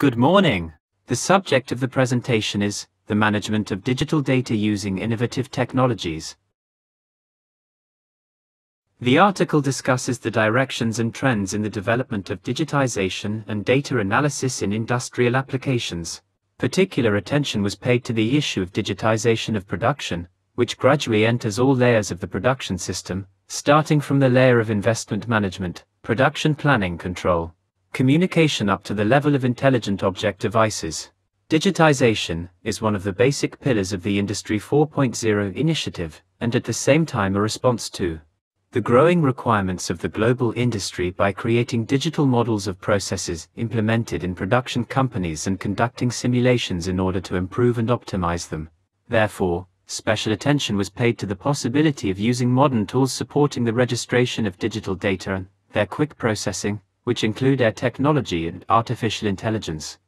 Good morning. The subject of the presentation is the management of digital data using innovative technologies. The article discusses the directions and trends in the development of digitization and data analysis in industrial applications. Particular attention was paid to the issue of digitization of production, which gradually enters all layers of the production system, starting from the layer of investment management, production planning control, communication up to the level of intelligent object devices. Digitization is one of the basic pillars of the Industry 4.0 initiative, and at the same time a response to the growing requirements of the global industry by creating digital models of processes implemented in production companies and conducting simulations in order to improve and optimize them. Therefore, special attention was paid to the possibility of using modern tools supporting the registration of digital data and their quick processing, which include air technology and artificial intelligence.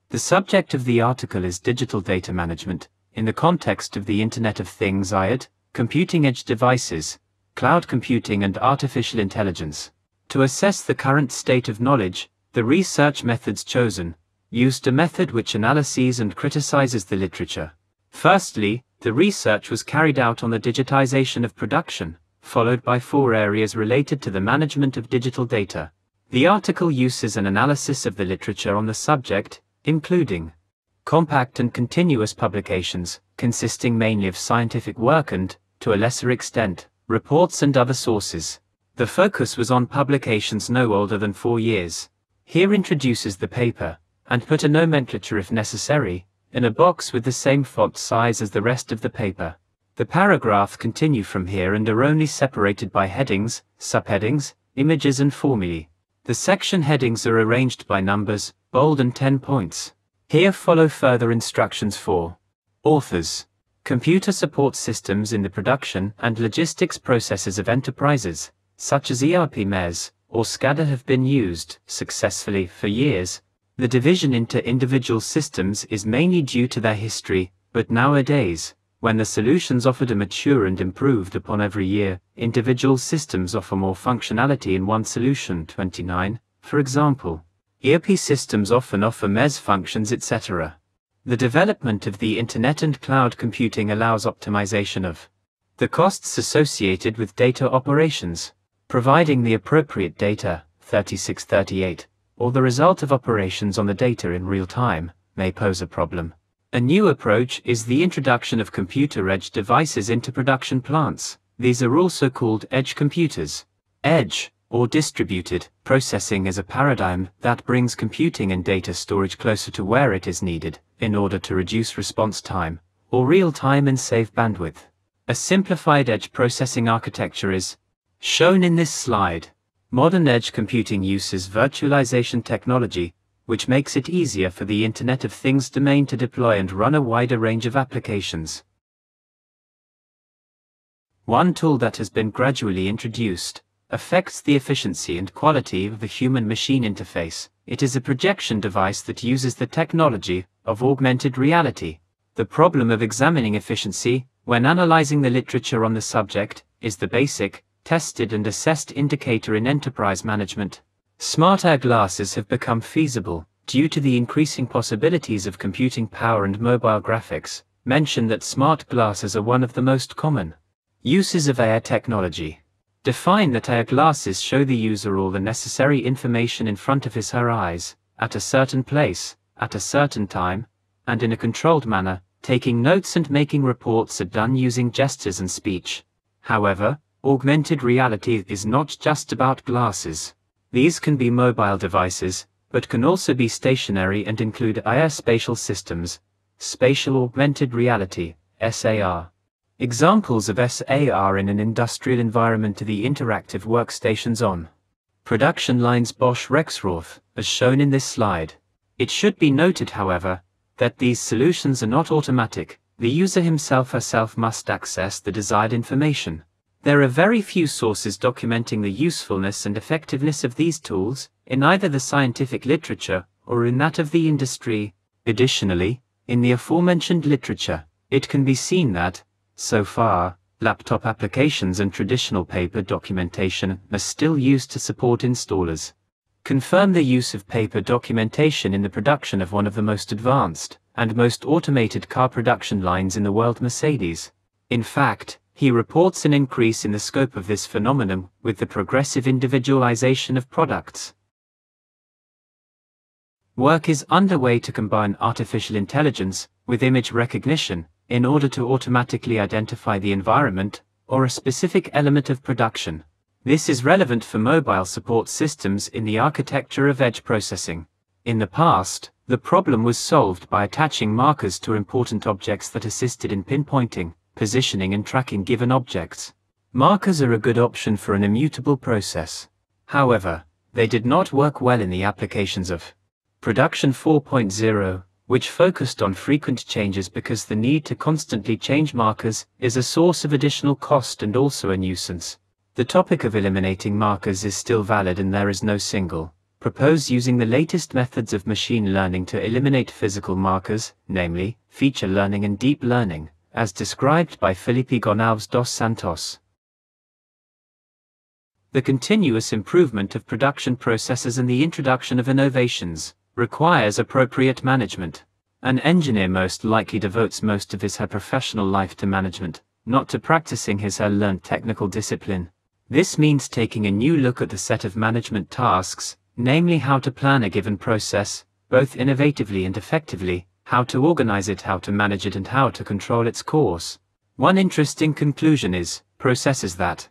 The subject of the article is digital data management, in the context of the Internet of Things IoT, computing edge devices, cloud computing and artificial intelligence. To assess the current state of knowledge, the research methods chosen used a method which analyses and criticizes the literature. Firstly, the research was carried out on the digitization of production, followed by 4 areas related to the management of digital data. The article uses an analysis of the literature on the subject, including compact and continuous publications, consisting mainly of scientific work and, to a lesser extent, reports and other sources. The focus was on publications no older than 4 years. Here introduces the paper, and put a nomenclature if necessary, in a box with the same font size as the rest of the paper. The paragraphs continue from here and are only separated by headings, subheadings, images and formulae. The section headings are arranged by numbers, bold and 10 points. Here follow further instructions for authors. Computer support systems in the production and logistics processes of enterprises, such as ERP MES or SCADA have been used successfully for years. The division into individual systems is mainly due to their history, but nowadays, when the solutions offered are mature and improved upon every year, individual systems offer more functionality in one solution. 29, for example. ERP systems often offer MES functions, etc. The development of the Internet and cloud computing allows optimization of the costs associated with data operations, providing the appropriate data, 3638, or the result of operations on the data in real time, may pose a problem. A new approach is the introduction of computer edge devices into production plants. These are also called edge computers. Edge, or distributed processing, is a paradigm that brings computing and data storage closer to where it is needed, in order to reduce response time, or real time, and save bandwidth. A simplified edge processing architecture is shown in this slide. Modern edge computing uses virtualization technology, which makes it easier for the Internet of Things domain to deploy and run a wider range of applications. One tool that has been gradually introduced affects the efficiency and quality of the human-machine interface. It is a projection device that uses the technology of augmented reality. The problem of examining efficiency, when analyzing the literature on the subject, is the basic, tested and assessed indicator in enterprise management. Smart air glasses have become feasible due to the increasing possibilities of computing power and mobile graphics. Mention that smart glasses are one of the most common uses of AR technology. Define that AR glasses show the user all the necessary information in front of his or her eyes, at a certain place, at a certain time, and in a controlled manner. Taking notes and making reports are done using gestures and speech. However, augmented reality is not just about glasses. These can be mobile devices, but can also be stationary and include AR spatial systems, spatial augmented reality, SAR. Examples of SAR in an industrial environment are the interactive workstations on production lines Bosch Rexroth, as shown in this slide. It should be noted, however, that these solutions are not automatic. The user himself or herself must access the desired information. There are very few sources documenting the usefulness and effectiveness of these tools, in either the scientific literature or in that of the industry. Additionally, in the aforementioned literature, it can be seen that, so far, laptop applications and traditional paper documentation are still used to support installers. confirm the use of paper documentation in the production of one of the most advanced and most automated car production lines in the world, Mercedes. In fact, he reports an increase in the scope of this phenomenon with the progressive individualization of products. Work is underway to combine artificial intelligence with image recognition in order to automatically identify the environment or a specific element of production. This is relevant for mobile support systems in the architecture of edge processing. In the past, the problem was solved by attaching markers to important objects that assisted in pinpointing, positioning and tracking given objects. Markers are a good option for an immutable process. However, they did not work well in the applications of Production 4.0, which focused on frequent changes because the need to constantly change markers is a source of additional cost and also a nuisance. The topic of eliminating markers is still valid and there is no single propose using the latest methods of machine learning to eliminate physical markers, namely, feature learning and deep learning, as described by Felipe Gonçalves dos Santos. The continuous improvement of production processes and the introduction of innovations requires appropriate management. An engineer most likely devotes most of his/her professional life to management, not to practicing his/her learned technical discipline. This means taking a new look at the set of management tasks, namely how to plan a given process, both innovatively and effectively, how to organize it, how to manage it, and how to control its course. One interesting conclusion is, processes that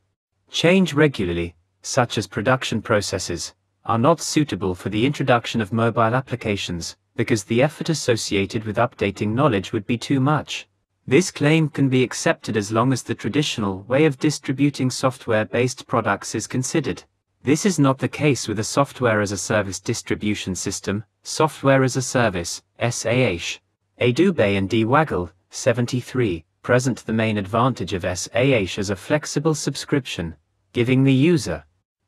change regularly, such as production processes, are not suitable for the introduction of mobile applications, because the effort associated with updating knowledge would be too much. This claim can be accepted as long as the traditional way of distributing software-based products is considered. This is not the case with a software-as-a-service distribution system, software-as-a-service, SaaS. Adube and D. Waggle, 73, present the main advantage of SaaS as a flexible subscription, giving the user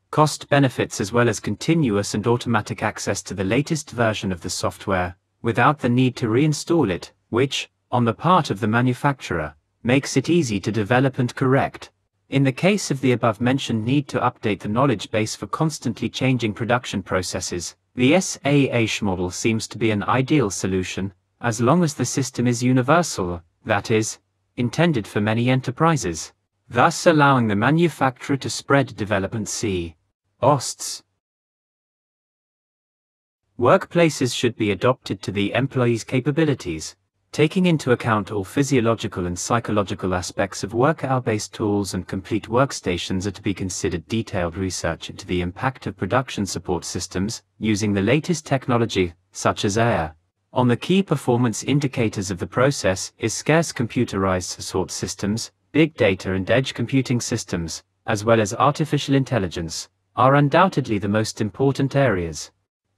cost benefits as well as continuous and automatic access to the latest version of the software, without the need to reinstall it, which, on the part of the manufacturer, makes it easy to develop and correct. In the case of the above-mentioned need to update the knowledge base for constantly changing production processes, the SaaS model seems to be an ideal solution, as long as the system is universal, that is, intended for many enterprises, thus allowing the manufacturer to spread development costs. Workplaces should be adapted to the employee's capabilities, taking into account all physiological and psychological aspects of work. Hour-based tools and complete workstations are to be considered. Detailed research into the impact of production support systems, using the latest technology, such as AI, on the key performance indicators of the process is scarce. Computerized support systems, big data and edge computing systems, as well as artificial intelligence, are undoubtedly the most important areas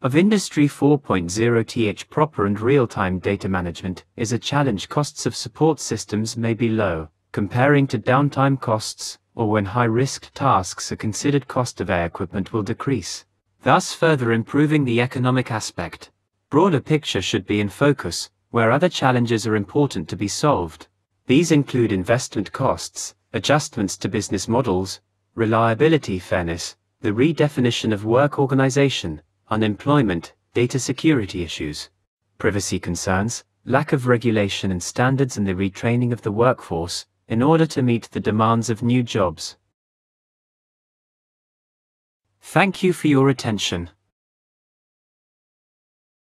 of Industry 4.0. Proper and real-time data management is a challenge. Costs of support systems may be low, comparing to downtime costs, or when high-risk tasks are considered, cost of AI equipment will decrease, thus further improving the economic aspect. Broader picture should be in focus, where other challenges are important to be solved. These include investment costs, adjustments to business models, reliability, fairness, the redefinition of work organization, unemployment, data security issues, privacy concerns, lack of regulation and standards, and the retraining of the workforce in order to meet the demands of new jobs. Thank you for your attention.